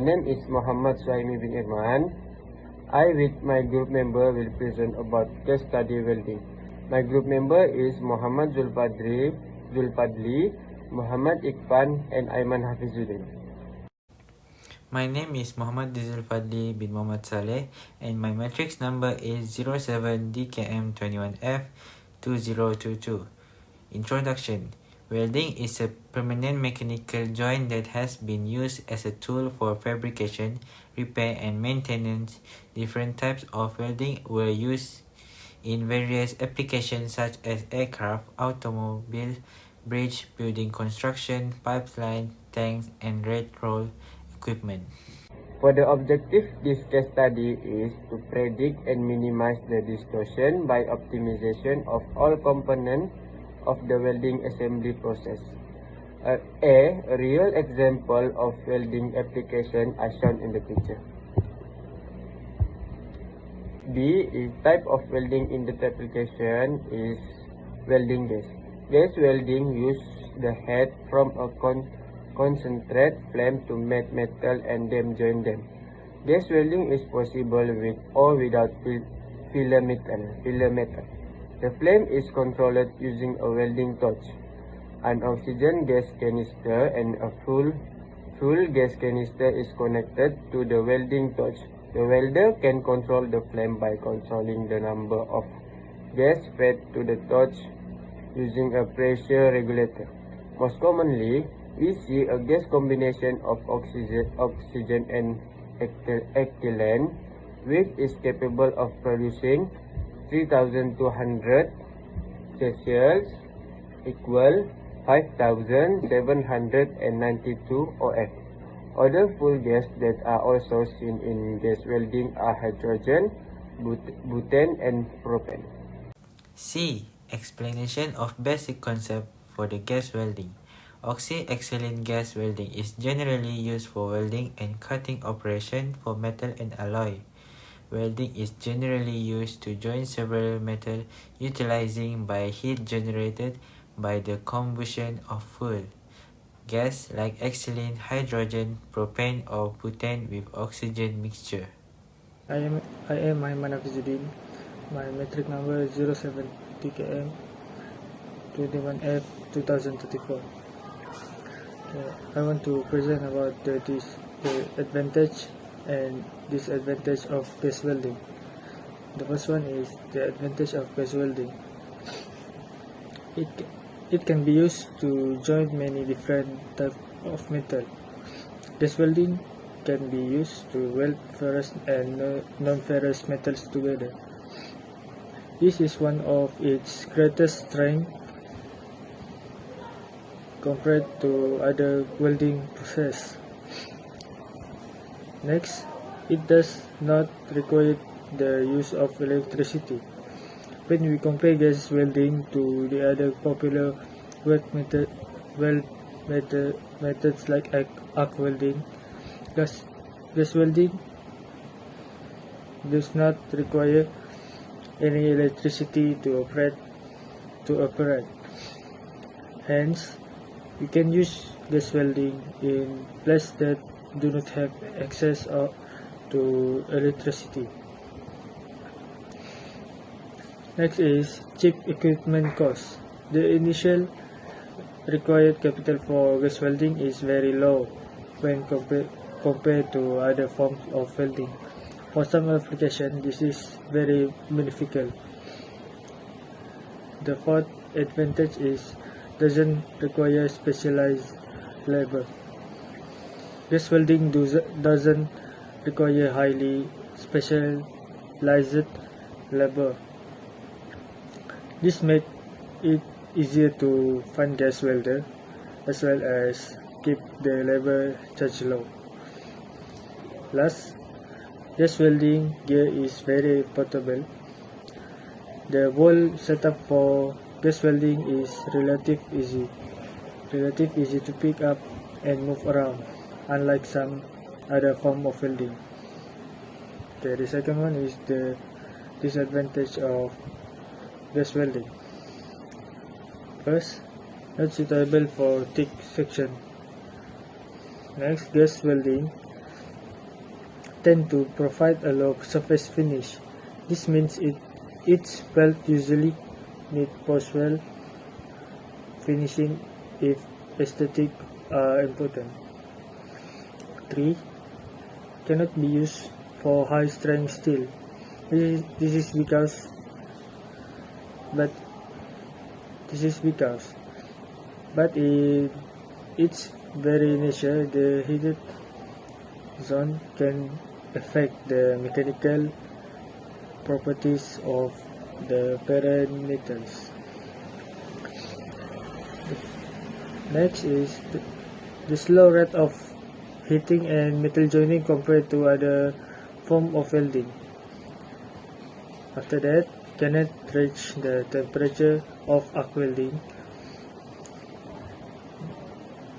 My name is Muhammad Suhaimi bin Irman. I with my group member will present about case study welding. My group member is Muhammad Zulfadli, Muhammad Iqfan and Ayman Hafizuddin. My name is Muhammad Zulfadli bin Muhammad Saleh and my matrix number is 07DKM21F2022. Introduction. Welding is a permanent mechanical joint that has been used as a tool for fabrication, repair, and maintenance. Different types of welding were used in various applications such as aircraft, automobile, bridge building construction, pipeline, tanks, and railroad equipment. For the objective, this case study is to predict and minimize the distortion by optimization of all components of the welding assembly process. A real example of welding application as shown in the picture. B is type of welding in the application is welding gas. Gas welding use the heat from a concentrate flame to melt metal and then join them. Gas welding is possible with or without filler metal. The flame is controlled using a welding torch, an oxygen gas canister, and a full gas canister is connected to the welding torch. The welder can control the flame by controlling the number of gas fed to the torch using a pressure regulator. Most commonly, we see a gas combination of oxygen and ethylene, which is capable of producing 3200 Celsius equal 5792 OF. Other fuel gas that are also seen in gas welding are hydrogen, butane, and propane. C. Explanation of basic concept for the gas welding. Oxy-ethylene gas welding is generally used for welding and cutting operation for metal and alloy. Welding is generally used to join several metals utilizing by heat generated by the combustion of fuel gas like ethylene, hydrogen, propane, or butane with oxygen mixture. I am Ayman Hafizuddin. My metric number is 07TKM 21F2034. I want to present about the advantage and disadvantage of gas welding. The first one is the advantage of gas welding. It can be used to join many different types of metal. Gas welding can be used to weld ferrous and non-ferrous metals together. This is one of its greatest strengths compared to other welding process. Next, it does not require the use of electricity. When we compare gas welding to the other popular methods like arc welding, gas welding does not require any electricity to operate. Hence, we can use gas welding in places that do not have access to electricity. Next is cheap equipment cost. The initial required capital for gas welding is very low when compared to other forms of welding. For some applications, this is very beneficial. The fourth advantage is doesn't require specialized labor. Gas welding doesn't require highly specialized labor. This makes it easier to find gas welder as well as keep the labor charge low. Last, gas welding gear is very portable. The whole setup for gas welding is relatively easy to pick up and move around, unlike some other form of welding. Okay, the second one is the disadvantage of gas welding. First, not suitable for thick section. Next, gas welding tend to provide a low surface finish. This means each weld usually need post-weld finishing if aesthetic are important. 3. Cannot be used for high-strength steel. This is because but in its very nature, the heated zone can affect the mechanical properties of the parent metals. Next is the slow rate of heating and metal joining compared to other form of welding. After that, cannot reach the temperature of arc welding.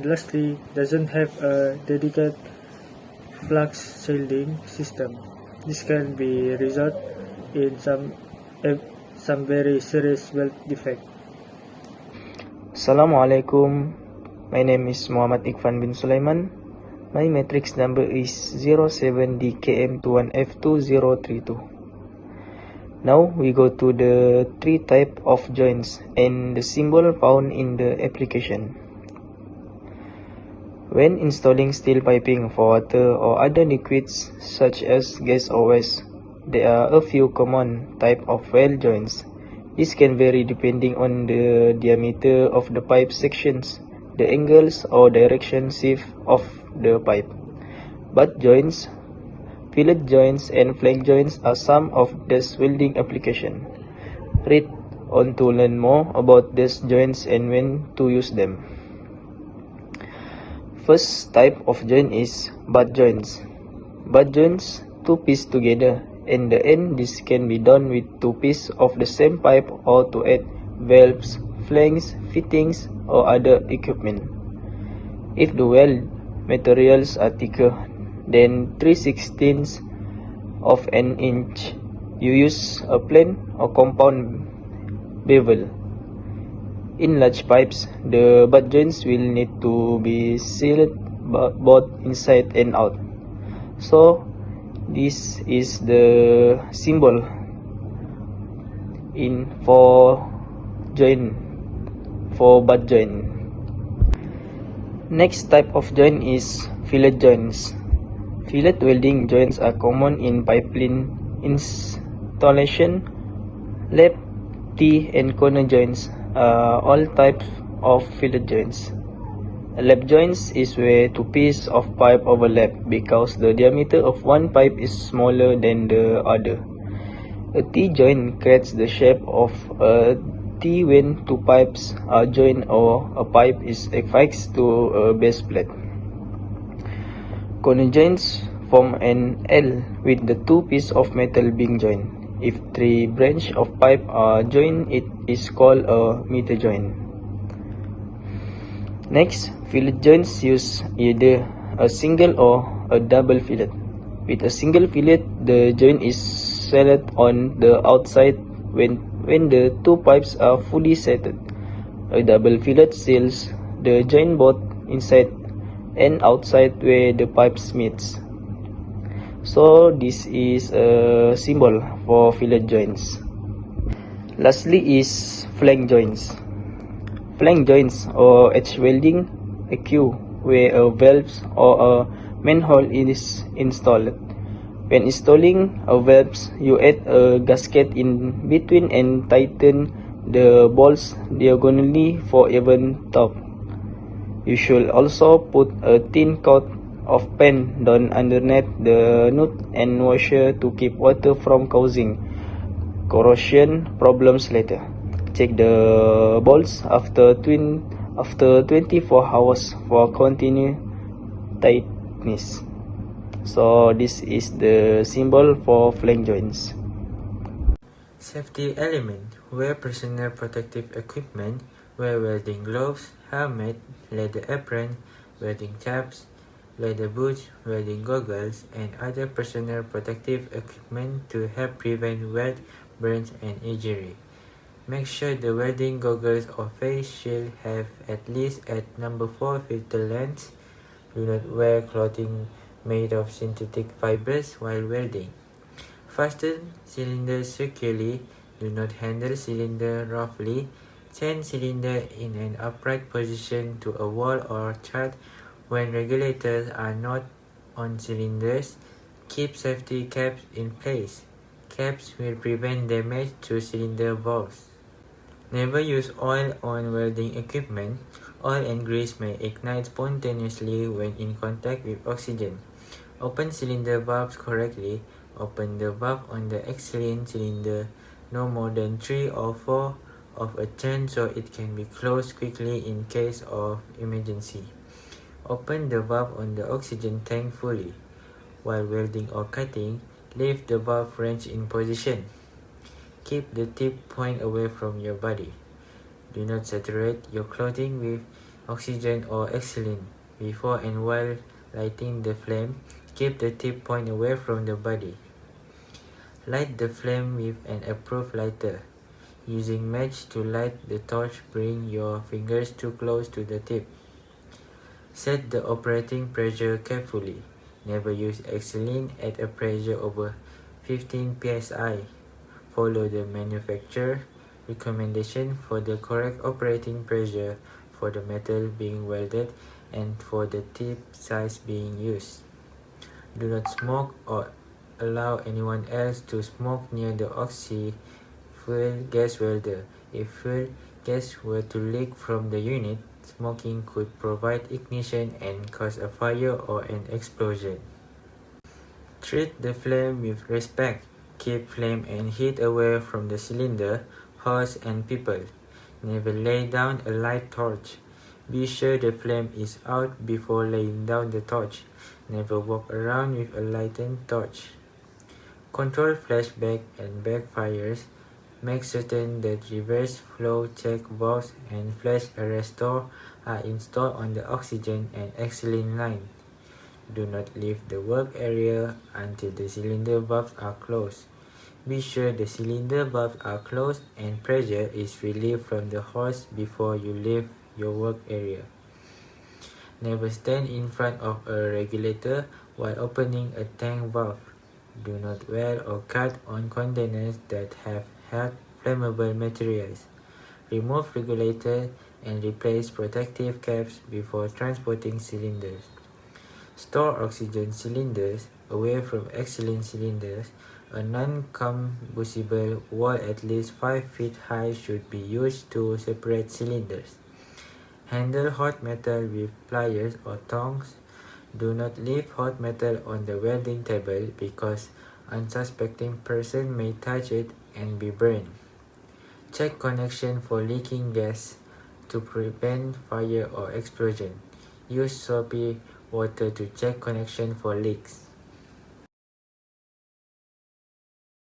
Lastly, doesn't have a dedicated flux shielding system. This can be result in some very serious weld defect. Assalamualaikum. My name is Muhammad Iqfan bin Sulaiman. My matrix number is 07DKM21F2032. Now we go to the three type of joints and the symbol found in the application. When installing steel piping for water or other liquids such as gas or waste, there are a few common type of weld joints. This can vary depending on the diameter of the pipe sections, the angles or direction shift of the pipe. Butt joints, fillet joints and flange joints are some of these welding applications. Read on to learn more about these joints and when to use them. First type of joint is butt joints. Butt joints two pieces together. In the end, this can be done with two pieces of the same pipe or to add valves, flanges, fittings or other equipment. If the weld materials are thicker than 3/16 of an inch, you use a plain or compound bevel. In large pipes, the butt joints will need to be sealed both inside and out. So, this is the symbol for butt joint. Next type of joint is fillet joints. Fillet welding joints are common in pipeline installation. Lap, T and corner joints are all types of fillet joints. A lap joint is where two pieces of pipe overlap because the diameter of one pipe is smaller than the other. A T-joint creates the shape of a T when two pipes are joined or a pipe is affixed to a base plate. Corner joints form an L with the two pieces of metal being joined. If three branches of pipe are joined, it is called a meter joint. Next, fillet joints use either a single or a double fillet. With a single fillet, the joint is sealed on the outside when the two pipes are fully set. A double fillet seals the joint both inside and outside where the pipes meet. So this is a symbol for fillet joints. Lastly is flange joints. Flange joints or edge welding occur where a valve or a manhole is installed. When installing a valve, you add a gasket in between and tighten the bolts diagonally for even top. You should also put a thin coat of paint down underneath the nut and washer to keep water from causing corrosion problems later. Check the bolts after 24 hours for continued tightness. So this is the symbol for flange joints. Safety element: wear personal protective equipment, wear welding gloves, helmet, leather apron, welding tabs, leather boots, welding goggles, and other personal protective equipment to help prevent weld, burns, and injury. Make sure the welding goggles or face shield have at least at number 4 filter length. Do not wear clothing made of synthetic fibers while welding. Fasten cylinders securely. Do not handle cylinder roughly. Tense cylinder in an upright position to a wall or chart when regulators are not on cylinders. Keep safety caps in place. Caps will prevent damage to cylinder valves. Never use oil on welding equipment. Oil and grease may ignite spontaneously when in contact with oxygen. Open cylinder valves correctly. Open the valve on the excellent cylinder no more than 3 or 4 of a turn so it can be closed quickly in case of emergency. Open the valve on the oxygen tank fully. While welding or cutting, leave the valve wrench in position. Keep the tip point away from your body. Do not saturate your clothing with oxygen or xylene before and while lighting the flame. Keep the tip point away from the body. Light the flame with an approved lighter. Using match to light the torch, bring your fingers too close to the tip. Set the operating pressure carefully. Never use xylene at a pressure over 15 psi. Follow the manufacturer recommendation for the correct operating pressure for the metal being welded and for the tip size being used. Do not smoke or allow anyone else to smoke near the oxy-fuel gas welder. If fuel gas were to leak from the unit, smoking could provide ignition and cause a fire or an explosion. Treat the flame with respect. Keep flame and heat away from the cylinder, hose, and people. Never lay down a light torch. Be sure the flame is out before laying down the torch. Never walk around with a lighted torch. Control flashback and backfires. Make certain that reverse flow check valves and flash arrestor are installed on the oxygen and xylene line. Do not leave the work area until the cylinder valves are closed. Be sure the cylinder valves are closed and pressure is relieved from the hose before you leave your work area. Never stand in front of a regulator while opening a tank valve. Do not weld or cut on containers that have held flammable materials. Remove regulator and replace protective caps before transporting cylinders. Store oxygen cylinders away from xylene cylinders. A non-combustible wall at least 5 feet high should be used to separate cylinders. Handle hot metal with pliers or tongs. Do not leave hot metal on the welding table because unsuspecting person may touch it and be burned. Check connection for leaking gas to prevent fire or explosion. Use soapy water to check connection for leaks.